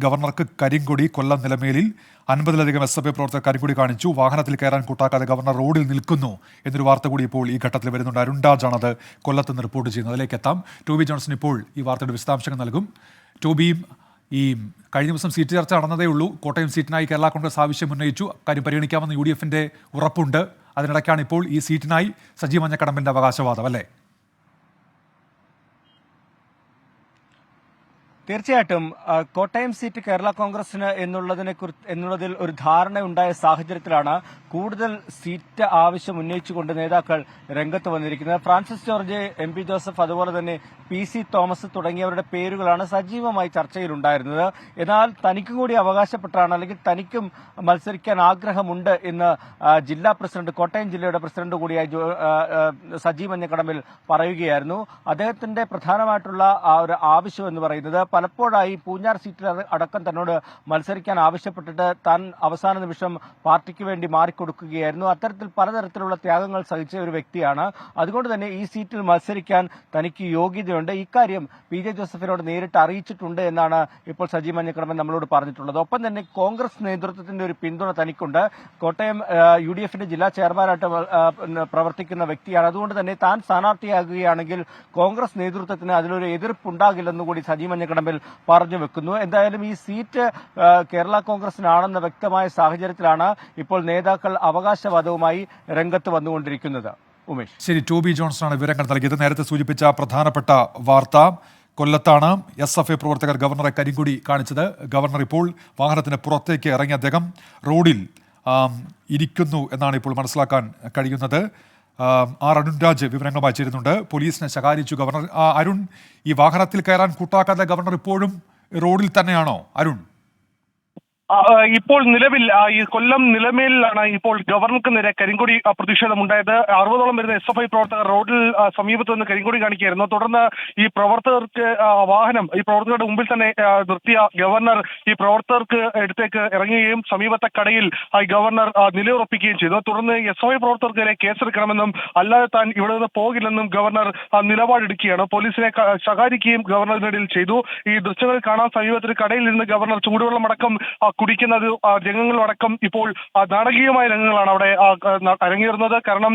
ഗവർണർക്ക് കരിങ്കൊടി. കൊല്ലം നിലമേലിൽ 50-ലധികം SFI പ്രവർത്തകർ കരിങ്കൊടി കാണിച്ചു. വാഹനത്തിൽ കയറാൻ കൂട്ടാക്കാതെ ഗവർണർ റോഡിൽ നിൽക്കുന്നു എന്നൊരു വാർത്ത കൂടി ഇപ്പോൾ ഈ ഘട്ടത്തിൽ വരുന്നുണ്ട്. അരുൺ രാജാണത് കൊല്ലത്ത് നിന്ന് റിപ്പോർട്ട് ചെയ്യുന്നത്. അതിലേക്ക് എത്താം. ടോബി ജോൺസൺ ഇപ്പോൾ ഈ വാർത്തയുടെ വിശദാംശങ്ങൾ നൽകും. ടോബിയും, ഈ കഴിഞ്ഞ ദിവസം സീറ്റ് ചർച്ച നടന്നതേ ഉള്ളൂ. കോട്ടയം സീറ്റിനായി കേരള കോൺഗ്രസ് ആവശ്യം ഉന്നയിച്ചു. കാര്യം പരിഗണിക്കാമെന്ന് UDFന്റെ ഉറപ്പുണ്ട്. അതിനിടയ്ക്കാണ് ഇപ്പോൾ ഈ സീറ്റിനായി സജി മഞ്ഞക്കടമ്പിന്റെ അവകാശവാദം, അല്ലേ? തീർച്ചയായിട്ടും കോട്ടയം സീറ്റ് കേരള കോൺഗ്രസിന് എന്നുള്ളതിൽ ഒരു ധാരണയുണ്ടായ സാഹചര്യത്തിലാണ് കൂടുതൽ സീറ്റ് ആവശ്യം ഉന്നയിച്ചുകൊണ്ട് നേതാക്കൾ രംഗത്ത് വന്നിരിക്കുന്നത്. ഫ്രാൻസിസ് ജോർജ്, MP ജോസഫ്, അതുപോലെ തന്നെ PC തോമസ് തുടങ്ങിയവരുടെ പേരുകളാണ് സജീവമായി ചർച്ചയിലുണ്ടായിരുന്നത്. എന്നാൽ തനിക്കും കൂടി അവകാശപ്പെട്ടാണ്, അല്ലെങ്കിൽ തനിക്കും മത്സരിക്കാൻ ആഗ്രഹമുണ്ട് എന്ന് ജില്ലാ പ്രസിഡന്റ്, കോട്ടയം ജില്ലയുടെ പ്രസിഡന്റ് കൂടിയായ സജി മഞ്ഞക്കടമ്പിൽ പറയുകയായിരുന്നു. അദ്ദേഹത്തിന്റെ പ്രധാനമായിട്ടുള്ള ആ ഒരു ആവശ്യം എന്ന് പറയുന്നത്, പലപ്പോഴായി പൂഞ്ഞാർ സീറ്റിൽ അടക്കം തന്നോട് മത്സരിക്കാൻ ആവശ്യപ്പെട്ടിട്ട് താൻ അവസാന നിമിഷം പാർട്ടിക്ക് വേണ്ടി മാറിക്കൊടുക്കുകയായിരുന്നു. അത്തരത്തിൽ പലതരത്തിലുള്ള ത്യാഗങ്ങൾ സഹിച്ച ഒരു വ്യക്തിയാണ്. അതുകൊണ്ട് തന്നെ ഈ സീറ്റിൽ മത്സരിക്കാൻ തനിക്ക് യോഗ്യതയുണ്ട്. ഇക്കാര്യം PJ ജോസഫിനോട് നേരിട്ട് അറിയിച്ചിട്ടുണ്ട് എന്നാണ് ഇപ്പോൾ സജി മഞ്ഞക്കടമ്പൻ നമ്മളോട് പറഞ്ഞിട്ടുള്ളത്. ഒപ്പം തന്നെ കോൺഗ്രസ് നേതൃത്വത്തിന്റെ ഒരു പിന്തുണ തനിക്കുണ്ട്. കോട്ടയം UDFന്റെ ജില്ലാ ചെയർമാനായിട്ട് പ്രവർത്തിക്കുന്ന വ്യക്തിയാണ്. അതുകൊണ്ട് തന്നെ താൻ സ്ഥാനാർത്ഥിയാകുകയാണെങ്കിൽ കോൺഗ്രസ് നേതൃത്വത്തിന് അതിലൊരു എതിർപ്പുണ്ടാകില്ലെന്നുകൂടി സജി മഞ്ഞക്കടമ്പിൽ പറഞ്ഞു വെക്കുന്നു. എന്തായാലും ഈ സീറ്റ് കേരള കോൺഗ്രസിനാണെന്ന വ്യക്തമായ സാഹചര്യത്തിലാണ് ഇപ്പോൾ നേതാക്കൾ അവകാശവാദവുമായി രംഗത്ത് വന്നുകൊണ്ടിരിക്കുന്നത്. ഉമേഷ്, ശരി. ടോബി ജോൺസണാണ് വിവരങ്ങൾ നൽകിയത്. നേരത്തെ സൂചിപ്പിച്ച പ്രധാനപ്പെട്ട വാർത്ത, കൊല്ലത്താണ് SFI പ്രവർത്തകർ ഗവർണറെ കരിങ്കൊടി കാണിച്ചത്. ഗവർണർ ഇപ്പോൾ വാഹനത്തിന് പുറത്തേക്ക് ഇറങ്ങി അദ്ദേഹം റോഡിൽ ഇരിക്കുന്നു എന്നാണ് ഇപ്പോൾ മനസ്സിലാക്കാൻ കഴിയുന്നത്. അരുൺ രാജ് വിവരങ്ങളുമായി ചേരുന്നുണ്ട്. പോലീസിനെ ശകാരിച്ചു ഗവർണർ. അരുൺ, ഈ വാഹനത്തിൽ കയറാൻ കൂട്ടാക്കാതെ ഗവർണർ ഇപ്പോഴും റോഡിൽ തന്നെയാണോ? അരുൺ, ഇപ്പോൾ നിലവിൽ ഈ കൊല്ലം നിലമേലിലാണ് ഇപ്പോൾ ഗവർണർക്ക് നേരെ കരിങ്കൊടി പ്രതിഷേധമുണ്ടായത്. 60ഓളം വരുന്ന SFI പ്രവർത്തകർ റോഡിൽ സമീപത്ത് നിന്ന് കരിങ്കൊടി കാണിക്കുകയായിരുന്നു. തുടർന്ന് ഈ പ്രവർത്തകർക്ക് വാഹനം ഈ പ്രവർത്തകരുടെ മുമ്പിൽ തന്നെ നിർത്തിയ ഗവർണർ ഈ പ്രവർത്തകർക്ക് അടുത്തേക്ക് ഇറങ്ങുകയും സമീപത്തെ കടയിൽ ഗവർണർ നിലയുറപ്പിക്കുകയും ചെയ്തു. തുടർന്ന് SFI പ്രവർത്തകർക്കെതിരെ കേസെടുക്കണമെന്നും അല്ലാതെ താൻ ഇവിടെ നിന്ന് പോകില്ലെന്നും ഗവർണർ നിലപാടെടുക്കുകയാണ്. പോലീസിനെ ശകാരിക്കുകയും ഗവർണറിനിടയിൽ ചെയ്തു. ഈ ദൃശ്യങ്ങൾ കാണാൻ സമീപത്തൊരു കടയിൽ നിന്ന് ഗവർണർ ചൂടുവെള്ളമടക്കം കുടിക്കുന്നത് രംഗങ്ങളടക്കം ഇപ്പോൾ നാടകീയമായ രംഗങ്ങളാണ് അവിടെ അരങ്ങേറുന്നത്. കാരണം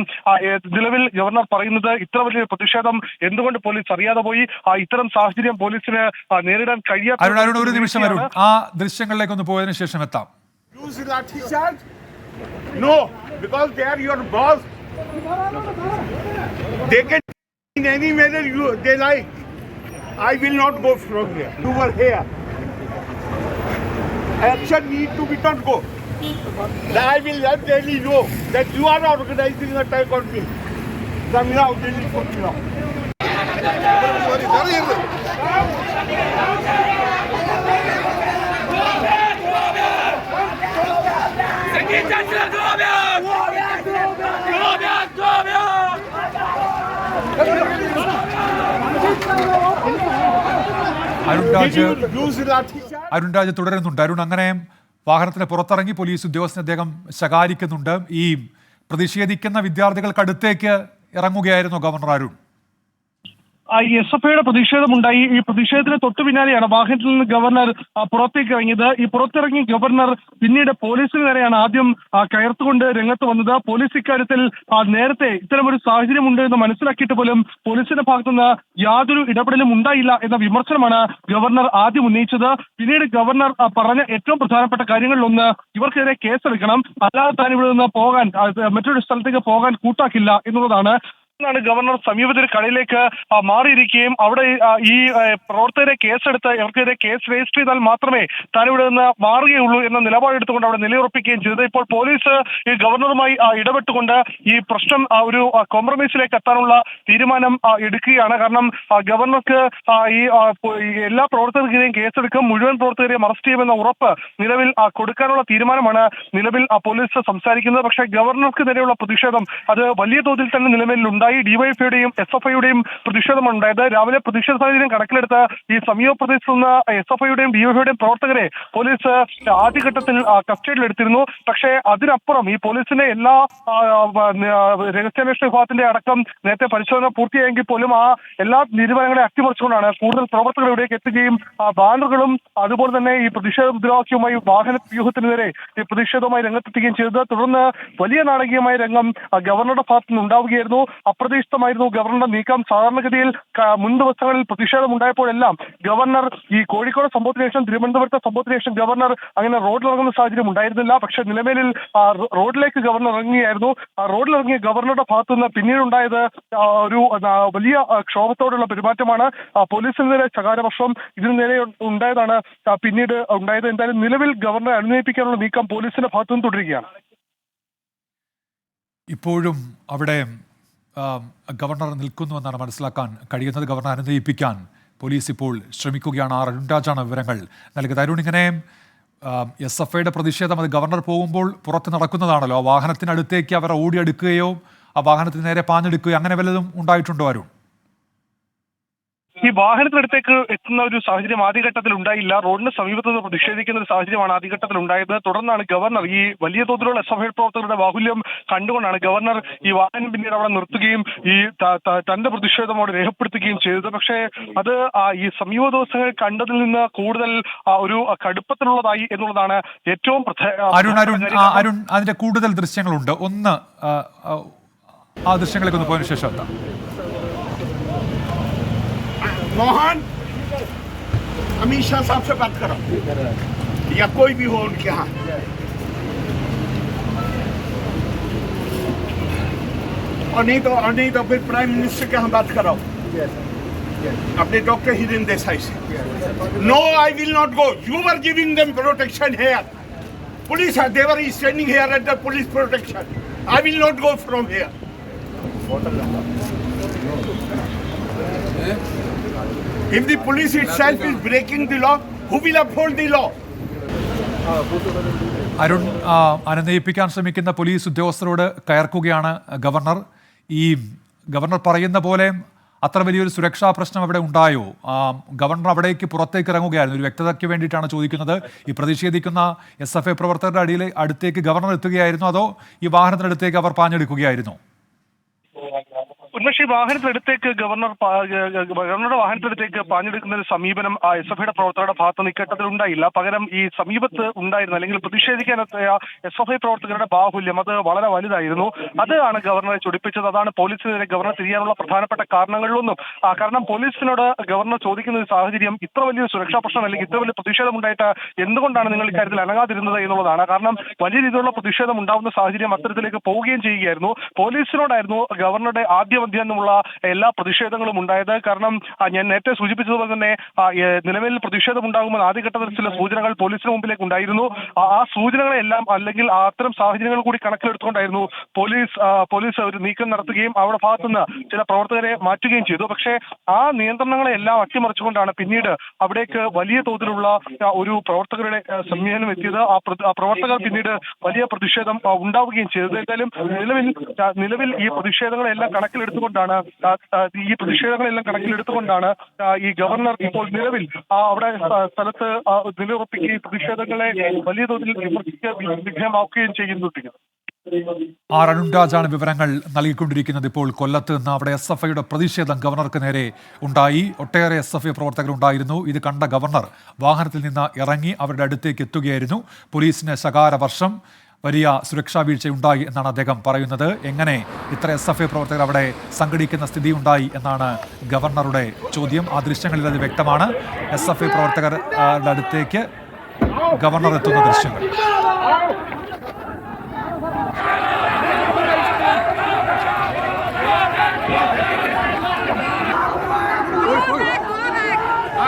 നിലവിൽ ഗവർണർ പറയുന്നത്, ഇത്ര വലിയൊരു പ്രതിഷേധം എന്തുകൊണ്ട് പോലീസ് അറിയാതെ പോയി, ഇത്തരം സാഹചര്യം പോലീസിന് നേരിടാൻ കഴിയാത്ത. ഒരു നിമിഷം അരുൺ, ആ ദൃശ്യങ്ങളിലേക്ക് ഒന്ന് പോയതിനു ശേഷം എത്താം. No, because they are your boss. They can in any manner they like. I will not go from here. You were here. Action need to be done. Go. I will let Delhi know that you are organizing an attack on me. Come now, Delhi, come now. Arun Raj തുടരുന്നുണ്ട്. അരുൺ, അങ്ങനെ വാഹനത്തിന് പുറത്തിറങ്ങി police ഉദ്യോഗസ്ഥനെ അദ്ദേഹം ശകാരിക്കുന്നുണ്ട്. ഈ പ്രതിഷേധിക്കുന്ന വിദ്യാർത്ഥികൾക്കടുത്തേക്ക് ഇറങ്ങുകയായിരുന്നു governor. Arun, SFIയുടെ പ്രതിഷേധമുണ്ടായി. ഈ പ്രതിഷേധത്തിന് തൊട്ടു പിന്നാലെയാണ് വാഹനത്തിൽ നിന്ന് ഗവർണർ പുറത്തേക്ക് ഇറങ്ങിയത്. ഈ പുറത്തിറങ്ങിയ ഗവർണർ പിന്നീട് പോലീസിന് നേരെയാണ് ആദ്യം കയർത്തുകൊണ്ട് രംഗത്ത് വന്നത്. പോലീസ് ഇക്കാര്യത്തിൽ നേരത്തെ ഇത്തരമൊരു സാഹചര്യമുണ്ട് എന്ന് മനസ്സിലാക്കിയിട്ട് പോലും പോലീസിന്റെ ഭാഗത്തുനിന്ന് യാതൊരു ഇടപെടലും ഉണ്ടായില്ല എന്ന വിമർശനമാണ് ഗവർണർ ആദ്യം ഉന്നയിച്ചത്. പിന്നീട് ഗവർണർ പറഞ്ഞ ഏറ്റവും പ്രധാനപ്പെട്ട കാര്യങ്ങളിലൊന്ന്, ഇവർക്കെതിരെ കേസെടുക്കണം, അല്ലാതെ താൻ ഇവിടെ നിന്ന് പോകാൻ, മറ്റൊരു സ്ഥലത്തേക്ക് പോകാൻ കൂട്ടാക്കില്ല എന്നുള്ളതാണ്. ാണ് ഗവർണർ സമീപത്തൊരു കടയിലേക്ക് മാറിയിരിക്കുകയും അവിടെ ഈ പ്രവർത്തകരെ കേസെടുത്ത് ഇവർക്കെതിരെ കേസ് രജിസ്റ്റർ ചെയ്താൽ മാത്രമേ താൻ ഇവിടെ നിന്ന് മാറുകയുള്ളൂ എന്ന നിലപാടെടുത്തുകൊണ്ട് അവിടെ നിലയുറപ്പിക്കുകയും ചെയ്തത്. ഇപ്പോൾ പോലീസ് ഈ ഗവർണറുമായി ഇടപെട്ടുകൊണ്ട് ഈ പ്രശ്നം ഒരു കോംപ്രമൈസിലേക്ക് എത്താനുള്ള തീരുമാനം എടുക്കുകയാണ്. കാരണം ഗവർണർക്ക് ഈ എല്ലാ പ്രവർത്തകർക്കെതിരെയും കേസെടുക്കും, മുഴുവൻ പ്രവർത്തകരെയും അറസ്റ്റ് ചെയ്യുമെന്ന ഉറപ്പ് നിലവിൽ കൊടുക്കാനുള്ള തീരുമാനമാണ് നിലവിൽ പോലീസ് സംസാരിക്കുന്നത്. പക്ഷേ ഗവർണർക്ക് നേരെയുള്ള പ്രതിഷേധം അത് വലിയ തോതിൽ തന്നെ നിലവിലുണ്ട്. ഉണ്ടായി. ഡിവൈഎഫ്ഐയുടെയും SFIയുടെയും പ്രതിഷേധമാണ് ഉണ്ടായത്. രാവിലെ പ്രതിഷേധ സാഹചര്യം കണക്കിലെടുത്ത് ഈ സമീപ പ്രദേശത്ത് നിന്ന് SFIയുടെയും ഡിവൈഎഫ്ഐയുടെയും പ്രവർത്തകരെ പോലീസ് ആദ്യഘട്ടത്തിൽ കസ്റ്റഡിയിലെടുത്തിരുന്നു. പക്ഷേ അതിനപ്പുറം ഈ പോലീസിന്റെ എല്ലാ രഹസ്യാന്വേഷണ വിഭാഗത്തിന്റെ അടക്കം നേരത്തെ പരിശോധന പൂർത്തിയായെങ്കിൽ പോലും ആ എല്ലാ തീരുമാനങ്ങളെ അട്ടിമറിച്ചുകൊണ്ടാണ് കൂടുതൽ പ്രവർത്തകർ ഇവിടേക്ക് എത്തുകയും ബാനറുകളും അതുപോലെ തന്നെ ഈ പ്രതിഷേധ മുദ്രാവാക്യവുമായി വാഹന വ്യൂഹത്തിന് നേരെ ഈ പ്രതിഷേധവുമായി രംഗത്തെത്തുകയും ചെയ്തത്. തുടർന്ന് വലിയ നാടകീയമായ രംഗം ഗവർണറുടെ ഭാഗത്തു നിന്ന് ഉണ്ടാവുകയായിരുന്നു. അപ്രതീക്ഷിതമായിരുന്നു ഗവർണറുടെ നീക്കം. സാധാരണഗതിയിൽ മുൻ ദിവസങ്ങളിൽ പ്രതിഷേധം ഉണ്ടായപ്പോഴെല്ലാം ഗവർണർ ഈ കോഴിക്കോട് സംഭവത്തിന് ശേഷം തിരുവനന്തപുരത്തെ സംഭവത്തിന് ശേഷം ഗവർണർ അങ്ങനെ റോഡിലിറങ്ങുന്ന സാഹചര്യം ഉണ്ടായിരുന്നില്ല. പക്ഷേ നിലമേലിൽ റോഡിലേക്ക് ഗവർണർ ഇറങ്ങുകയായിരുന്നു. റോഡിലിറങ്ങിയ ഗവർണറുടെ ഭാഗത്തു നിന്ന് പിന്നീടുണ്ടായത് ഒരു വലിയ ക്ഷോഭത്തോടുള്ള പെരുമാറ്റമാണ്. പോലീസിനെതിരെ ശകാരവർഷം ഇതിനു നേരെ ഉണ്ടായതാണ് പിന്നീട് ഉണ്ടായത്. എന്തായാലും നിലവിൽ ഗവർണറെ അനുനയിപ്പിക്കാനുള്ള നീക്കം പോലീസിന്റെ ഭാഗത്തു നിന്ന് തുടരുകയാണ്. ഇപ്പോഴും അവിടെ ഗവർണർ നിൽക്കുന്നുവെന്നാണ് മനസ്സിലാക്കാൻ കഴിയുന്നത്. ഗവർണറെ അനുനയിപ്പിക്കാൻ പോലീസ് ഇപ്പോൾ ശ്രമിക്കുകയാണ്. അരുൺ രാജാണ് വിവരങ്ങൾ നൽകിയത്. അരുൺ, ഇങ്ങനെ SFIയുടെ പ്രതിഷേധം അത് ഗവർണർ പോകുമ്പോൾ പുറത്ത് നടക്കുന്നതാണല്ലോ. ആ വാഹനത്തിനടുത്തേക്ക് അവർ ഓടിയെടുക്കുകയോ ആ വാഹനത്തിന് നേരെ പാഞ്ഞെടുക്കുകയോ അങ്ങനെ വല്ലതും ഉണ്ടായിട്ടുണ്ടോ അരുൺ? ഈ വാഹനത്തിനടുത്തേക്ക് എത്തുന്ന ഒരു സാഹചര്യം ആദ്യഘട്ടത്തിൽ ഉണ്ടായില്ല. റോഡിന് സമീപത്ത് നിന്ന് പ്രതിഷേധിക്കുന്ന ഒരു സാഹചര്യമാണ് ആദ്യഘട്ടത്തിൽ ഉണ്ടായത്. തുടർന്നാണ് ഗവർണർ ഈ വലിയ തോതിലുള്ള SFI പ്രവർത്തകരുടെ ബാഹുല്യം കണ്ടുകൊണ്ടാണ് ഗവർണർ ഈ വാഹനം പിന്നീട് അവിടെ നിർത്തുകയും ഈ തന്റെ പ്രതിഷേധം അവിടെ രേഖപ്പെടുത്തുകയും ചെയ്തത്. പക്ഷേ അത് ഈ സമീപ ദിവസങ്ങൾ കണ്ടതിൽ നിന്ന് കൂടുതൽ ഒരു കടുപ്പത്തിലുള്ളതായി എന്നുള്ളതാണ് ഏറ്റവും അരുൺ, അതിന്റെ കൂടുതൽ ദൃശ്യങ്ങളുണ്ട്. ഒന്ന് ആ ദൃശ്യങ്ങളിലേക്ക് ഒന്ന് പോയതിനു ശേഷം എന്താ मोहन अमित शाह साहब से बात करो या कोई भी हो उनके यहाँ। और नहीं तो फिर प्राइम मिनिस्टर के यहाँ बात कराओ अपने डॉक्टर हिरेन देसाई से। No, I will not go. You were giving them protection here. Police, they were standing here at the police protection. I will not go from here. If the police itself is breaking the law, who will uphold the law? Arun, അനുനയിപ്പിക്കാൻ ശ്രമിക്കുന്ന police ഉദ്യോഗസ്ഥരോട് കയർക്കുകയാണ് governor. ഈ governor പറയുന്ന പോലെ അത്ര വലിയൊരു സുരക്ഷാ പ്രശ്നം അവിടെ ഉണ്ടായോ? ഗവർണർ അവിടേക്ക് പുറത്തേക്ക് ഇറങ്ങുകയായിരുന്നു. ഒരു വ്യക്തതയ്ക്ക് വേണ്ടിയിട്ടാണ് ചോദിക്കുന്നത്. ഈ പ്രതിഷേധിക്കുന്ന SFI പ്രവർത്തകരുടെ അടുത്തേക്ക് ഗവർണർ എത്തുകയായിരുന്നു, അതോ ഈ വാഹനത്തിനടുത്തേക്ക് അവർ പാഞ്ഞെടുക്കുകയായിരുന്നു? ഉന്മേഷ്, വാഹനത്തിനടുത്തേക്ക് ഗവർണറുടെ വാഹനത്തിനടുത്തേക്ക് പാഞ്ഞെടുക്കുന്ന ഒരു സമീപനം SFIയുടെ പ്രവർത്തകരുടെ ഭാഗത്ത് ഇക്കട്ടത്തിൽ ഉണ്ടായില്ല. പകരം ഈ സമീപത്ത് ഉണ്ടായിരുന്ന അല്ലെങ്കിൽ പ്രതിഷേധിക്കാനെത്തിയ SFI പ്രവർത്തകരുടെ ബാഹുല്യം അത് വളരെ വലുതായിരുന്നു. അതാണ് ഗവർണറെ ചൊടിപ്പിച്ചത്. അതാണ് പോലീസിനെതിരെ ഗവർണർ തിരിയാനുള്ള പ്രധാനപ്പെട്ട കാരണങ്ങളിലൊന്നും. കാരണം പോലീസിനോട് ഗവർണർ ചോദിക്കുന്ന ഒരു സാഹചര്യം, ഇത്ര വലിയ സുരക്ഷാ പ്രശ്നം അല്ലെങ്കിൽ ഇത്ര വലിയ പ്രതിഷേധം ഉണ്ടായിട്ട് എന്തുകൊണ്ടാണ് നിങ്ങൾ ഇക്കാര്യത്തിൽ അനങ്ങാതിരുന്നത് എന്നുള്ളതാണ്. കാരണം വലിയ രീതിയിലുള്ള പ്രതിഷേധം ഉണ്ടാകുന്ന സാഹചര്യം അത്തരത്തിലേക്ക് പോവുകയും ചെയ്യുകയായിരുന്നു. പോലീസിനോടായിരുന്നു ഗവർണറുടെ ആദ്യമധ്യാന്നുള്ള എല്ലാ പ്രതിഷേധങ്ങളും ഉണ്ടായത്. കാരണം ഞാൻ നേരത്തെ സൂചിപ്പിച്ചതുപോലെ തന്നെ നിലവിൽ പ്രതിഷേധം ഉണ്ടാകുമ്പോൾ ആദ്യഘട്ടത്തിൽ ചില സൂചനകൾ പോലീസിന് മുമ്പിലേക്ക് ഉണ്ടായിരുന്നു. ആ സൂചനകളെല്ലാം അല്ലെങ്കിൽ അത്തരം സാഹചര്യങ്ങൾ കൂടി കണക്കിലെടുത്തുകൊണ്ടായിരുന്നു പോലീസ് ഒരു നീക്കം നടത്തുകയും അവിടെ ഭാഗത്തുനിന്ന് ചില പ്രവർത്തകരെ മാറ്റുകയും ചെയ്തു. പക്ഷേ ആ നിയന്ത്രണങ്ങളെല്ലാം അട്ടിമറിച്ചുകൊണ്ടാണ് പിന്നീട് അവിടേക്ക് വലിയ തോതിലുള്ള ഒരു പ്രവർത്തകരുടെ സമ്മേളനം എത്തിയത്. ആ പ്രവർത്തകർ പിന്നീട് വലിയ പ്രതിഷേധം ഉണ്ടാവുകയും ചെയ്തത്. എന്തായാലും നിലവിൽ ഈ പ്രതിഷേധങ്ങളെല്ലാം കണക്കിലെടുത്തുകൊണ്ടാണ് ഈ ഗവർണർ ഇപ്പോൾ നിലവിൽ അവിടെ സ്ഥലത്ത് നിലയുറപ്പിക്കുകയും പ്രതിഷേധങ്ങളെ വലിയ തോതിൽ വിജയമാക്കുകയും ചെയ്യുന്നുണ്ട്. അരുൺ രാജാണ് വിവരങ്ങൾ നൽകിക്കൊണ്ടിരിക്കുന്നത്. ഇപ്പോൾ കൊല്ലത്ത് നിന്ന് അവിടെ SFIയുടെ പ്രതിഷേധം ഗവർണർക്ക് നേരെ ഉണ്ടായി. ഒട്ടേറെ SFI പ്രവർത്തകരുണ്ടായിരുന്നു. ഇത് കണ്ട ഗവർണർ വാഹനത്തിൽ നിന്ന് ഇറങ്ങി അവരുടെ അടുത്തേക്ക് എത്തുകയായിരുന്നു. പോലീസിന് ശകാരവർഷം, വലിയ സുരക്ഷാ വീഴ്ചയുണ്ടായി എന്നാണ് അദ്ദേഹം പറയുന്നത്. എങ്ങനെ ഇത്ര SFI പ്രവർത്തകർ അവിടെ സംഘടിക്കുന്ന സ്ഥിതി ഉണ്ടായി എന്നാണ് ഗവർണറുടെ ചോദ്യം. ആ ദൃശ്യങ്ങളിൽ അത് വ്യക്തമാണ്. SFI പ്രവർത്തകരുടെ അടുത്തേക്ക് ഗവർണർ എത്തുന്ന ദൃശ്യങ്ങൾ.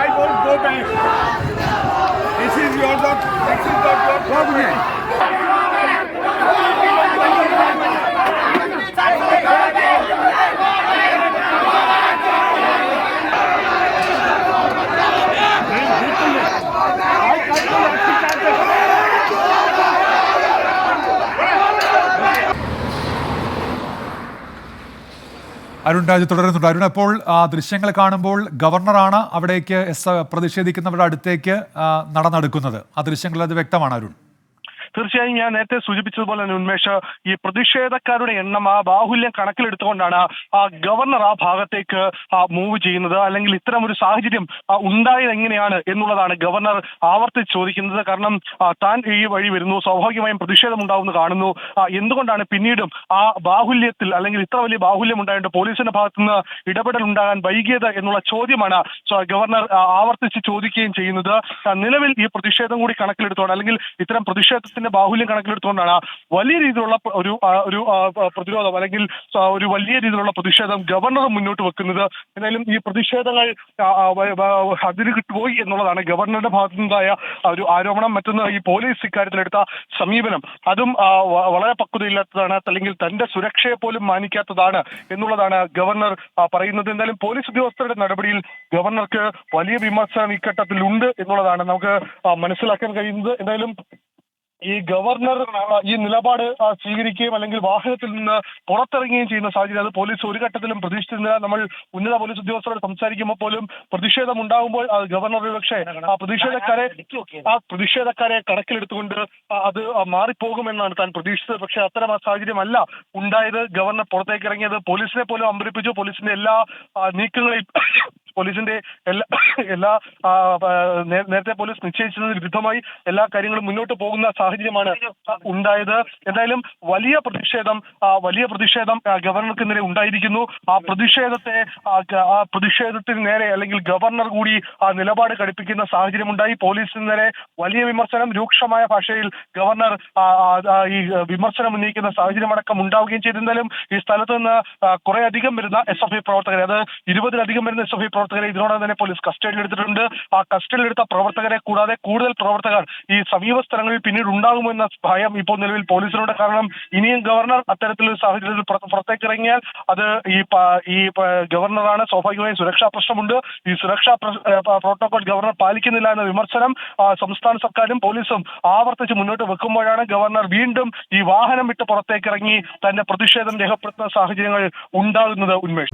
I won't go back. This is your problem. Arun Raj തുടരുന്നുണ്ട്. അരുൺ, അപ്പോൾ ദൃശ്യങ്ങൾ കാണുമ്പോൾ ഗവർണറാണ് അവിടേക്ക് പ്രതിഷേധിക്കുന്നവരുടെ അടുത്തേക്ക് നടന്നെടുക്കുന്നത്. ആ ദൃശ്യങ്ങളിൽ അത് വ്യക്തമാണ് അരുൺ. തീർച്ചയായും ഞാൻ നേരത്തെ സൂചിപ്പിച്ചതുപോലെ തന്നെ ഉന്മേഷ്, ഈ പ്രതിഷേധക്കാരുടെ എണ്ണം ആ ബാഹുല്യം കണക്കിലെടുത്തുകൊണ്ടാണ് ഗവർണർ ആ ഭാഗത്തേക്ക് മൂവ് ചെയ്യുന്നത്. അല്ലെങ്കിൽ ഇത്തരം ഒരു സാഹചര്യം ഉണ്ടായത് എങ്ങനെയാണ് എന്നുള്ളതാണ് ഗവർണർ ആവർത്തിച്ച് ചോദിക്കുന്നത്. കാരണം താൻ ഈ വഴി വരുന്നു, സ്വാഭാവികമായും പ്രതിഷേധം ഉണ്ടാവുമെന്ന് കാണുന്നു. എന്തുകൊണ്ടാണ് പിന്നീടും ആ ബാഹുല്യത്തിൽ അല്ലെങ്കിൽ ഇത്ര വലിയ ബാഹുല്യം ഉണ്ടായിട്ട് പോലീസിന്റെ ഭാഗത്തുനിന്ന് ഇടപെടൽ ഉണ്ടാകാൻ വൈകിയത് എന്നുള്ള ചോദ്യമാണ് ഗവർണർ ആവർത്തിച്ച് ചോദിക്കുകയും ചെയ്യുന്നത്. നിലവിൽ ഈ പ്രതിഷേധം കൂടി കണക്കിലെടുത്തോണ്ട് അല്ലെങ്കിൽ ഇത്തരം പ്രതിഷേധത്തിന്റെ ബാഹുല്യം കണക്കിലെടുത്തുകൊണ്ടാണ് വലിയ രീതിയിലുള്ള ഒരു പ്രതിരോധം അല്ലെങ്കിൽ ഒരു വലിയ രീതിയിലുള്ള പ്രതിഷേധം ഗവർണർ മുന്നോട്ട് വെക്കുന്നത്. എന്തായാലും ഈ പ്രതിഷേധങ്ങൾ അതിന് കിട്ടുപോയി എന്നുള്ളതാണ് ഗവർണറുടെ ഭാഗത്തുനിന്നുണ്ടായ ഒരു ആരോപണം. മറ്റൊന്ന്, ഈ പോലീസ് ഇക്കാര്യത്തിലെടുത്ത സമീപനം അതും വളരെ പക്വതയില്ലാത്തതാണ്, അല്ലെങ്കിൽ തന്റെ സുരക്ഷയെ പോലും മാനിക്കാത്തതാണ് എന്നുള്ളതാണ് ഗവർണർ പറയുന്നത്. എന്തായാലും പോലീസ് ഉദ്യോഗസ്ഥരുടെ നടപടിയിൽ ഗവർണർക്ക് വലിയ വിമർശനം ഇഘട്ടത്തിൽ ഉണ്ട് എന്നുള്ളതാണ് നമുക്ക് മനസ്സിലാക്കാൻ കഴിയുന്നത്. എന്തായാലും ഈ ഗവർണർ ഈ നിലപാട് സ്വീകരിക്കുകയും അല്ലെങ്കിൽ വാഹനത്തിൽ നിന്ന് പുറത്തിറങ്ങുകയും ചെയ്യുന്ന സാഹചര്യം അത് പോലീസ് ഒരു ഘട്ടത്തിലും പ്രതീക്ഷിച്ചിരുന്നില്ല. നമ്മൾ ഉന്നത പോലീസ് ഉദ്യോഗസ്ഥരോട് സംസാരിക്കുമ്പോൾ പോലും പ്രതിഷേധം ഉണ്ടാകുമ്പോൾ ഗവർണർ പക്ഷേ പ്രതിഷേധക്കാരെ കണക്കിലെടുത്തുകൊണ്ട് അത് മാറിപ്പോകുമെന്നാണ് താൻ പ്രതീക്ഷിച്ചത്. പക്ഷേ അത്തരം സാഹചര്യമല്ല ഉണ്ടായത്. ഗവർണർ പുറത്തേക്ക് ഇറങ്ങിയത് പോലീസിനെ പോലും അമ്പരിപ്പിച്ചു. പോലീസിന്റെ എല്ലാ നീക്കങ്ങളെയും പോലീസിന്റെ എല്ലാ നേരത്തെ പോലീസ് നിശ്ചയിച്ചതിന് വിരുദ്ധമായി എല്ലാ കാര്യങ്ങളും മുന്നോട്ട് പോകുന്ന സാഹചര്യമാണ് ഉണ്ടായത്. എന്തായാലും വലിയ പ്രതിഷേധം ഗവർണർക്കെതിരെ ഉണ്ടായിരിക്കുന്നു. ആ പ്രതിഷേധത്തിന് നേരെ അല്ലെങ്കിൽ ഗവർണർ കൂടി നിലപാട് ഘടിപ്പിക്കുന്ന സാഹചര്യം ഉണ്ടായി. പോലീസിന് നേരെ വലിയ വിമർശനം, രൂക്ഷമായ ഭാഷയിൽ ഗവർണർ ഈ വിമർശനം ഉന്നയിക്കുന്ന സാഹചര്യം അടക്കം ഉണ്ടാവുകയും ചെയ്തു. എന്തായാലും ഈ സ്ഥലത്ത് നിന്ന് കുറെ അധികം വരുന്ന SFI പ്രവർത്തകരെ, അത് 20-ലധികം വരുന്ന SFI പ്രവർത്തകരെ ഇതിനോടകം തന്നെ പോലീസ് കസ്റ്റഡിയിൽ എടുത്തിട്ടുണ്ട്. ആ കസ്റ്റഡിയിലെടുത്ത പ്രവർത്തകരെ കൂടാതെ കൂടുതൽ പ്രവർത്തകർ ഈ സമീപ സ്ഥലങ്ങളിൽ പിന്നീട് ഉണ്ടാകുമെന്ന ഭയം ഇപ്പോൾ നിലവിൽ പോലീസിനോട്. കാരണം ഇനിയും ഗവർണർ അത്തരത്തിലൊരു സാഹചര്യത്തിൽ പുറത്തേക്ക് ഇറങ്ങിയാൽ അത് ഈ ഗവർണറാണ്, സ്വാഭാവികമായും സുരക്ഷാ പ്രശ്നമുണ്ട്. ഈ സുരക്ഷാ പ്രോട്ടോകോൾ ഗവർണർ പാലിക്കുന്നില്ല എന്ന വിമർശനം സംസ്ഥാന സർക്കാരും പോലീസും ആവർത്തിച്ച് മുന്നോട്ട് വെക്കുമ്പോഴാണ് ഗവർണർ വീണ്ടും ഈ വാഹനം വിട്ട് പുറത്തേക്ക് ഇറങ്ങി തന്റെ പ്രതിഷേധം രേഖപ്പെടുത്തുന്ന സാഹചര്യങ്ങൾ ഉണ്ടാകുന്നത്. ഉന്മേഷ്.